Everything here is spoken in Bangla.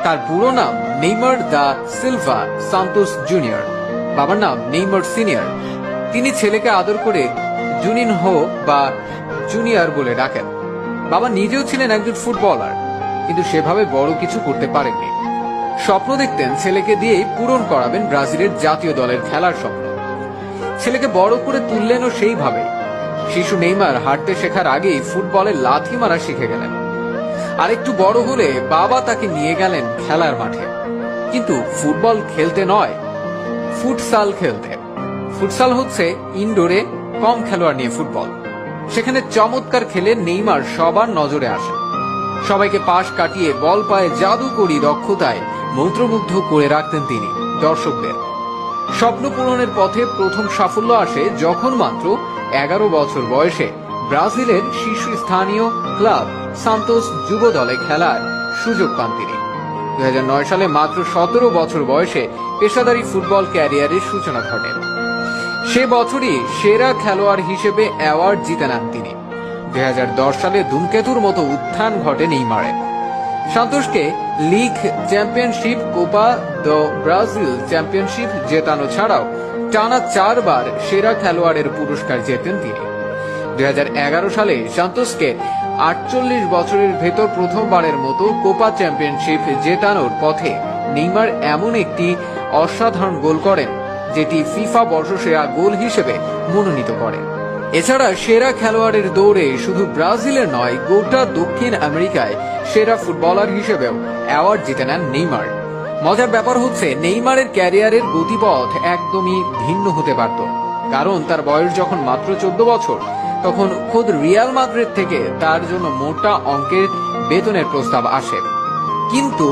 তার পুরো নাম Neymar da Silva Santos junior, বাবার নাম নেইমার সিনিয়র। তিনি ছেলেকে আদর করে জুনিনহো বা জুনিয়র বলে ডাকেন। বাবা নিজেও ছিলেন একজন ফুটবলার, কিন্তু সেভাবে বড় কিছু করতে পারেননি। স্বপ্ন দেখতেন ছেলেকে দিয়েই পূরণ করাবেন ব্রাজিলের জাতীয় দলের খেলার স্বপ্ন। ছেলেকে বড় করে তুললেনও সেইভাবে। শিশু নেইমার হাঁটতে শেখার আগেই ফুটবলে লাথি মারা শিখে গেলেন। আর একটু বড় হলে বাবা তাকে নিয়ে গেলেন খেলার মাঠে, কিন্তু ফুটবল খেলতে নয়, ফুটসাল খেলতে। ফুটসাল হচ্ছে ইনডোরে কম খেলোয়াড় নিয়ে ফুটবল। সেখানে চমৎকার খেলে নেইমার সবার নজরে আসে। সবাইকে পাশ কাটিয়ে বল পায়ে জাদুকরী দক্ষতায় মন্ত্রমুগ্ধ করে রাখতেন তিনি দর্শকদের। স্বপ্ন পূরণের পথে প্রথম সাফল্য আসে যখন মাত্র 11 বছর বয়সে ব্রাজিলের শীর্ষস্থানীয় ক্লাব সান্তোস যুব দলে খেলার সুযোগ পান তিনি। 2009 সালে মাত্র 17 বছর বয়সে পেশাদারী ফুটবল ক্যারিয়ারের সূচনা ঘটে। সে বছরই সেরা খেলোয়াড় হিসেবে অ্যাওয়ার্ড জিতে নেন তিনি। 2010 সালে ধূমকেতুর মতো উত্থান ঘটে নেইমারের। সান্তোসকে league championship, Copa do Brasil championship জেতানো ছাড়াও টানা 4 বার সেরা খেলোয়াড়ের পুরস্কার জেতেন তিনি। 2011 সালে সান্তোসকে 48 বছরের ভেতর প্রথমবারের মতো কোপা চ্যাম্পিয়নশিপ জেতানোর পথে নেইমার এমন একটি অসাধারণ গোল করেন, যেটি ফিফা বর্ষসেরা গোল হিসেবে মনোনীত করে। এছাড়া সেরা খেলোয়াড়ের দৌড়ে শুধু ব্রাজিলের নয়, গোটা দক্ষিণ আমেরিকায় সেরা ফুটবলার হিসেবেও অ্যাওয়ার্ড জিতে নেন নেইমার। মজার ব্যাপার হচ্ছে, নেইমারের ক্যারিয়ারের গতিপথ একদমই ভিন্ন হতে পারত, কারণ তার বয়স যখন মাত্র 14 বছর, তখন খোদ রিয়াল মাদ্রিদ থেকে তার জন্য মোটা অঙ্কের বেতনের প্রস্তাব আসে। কিন্তু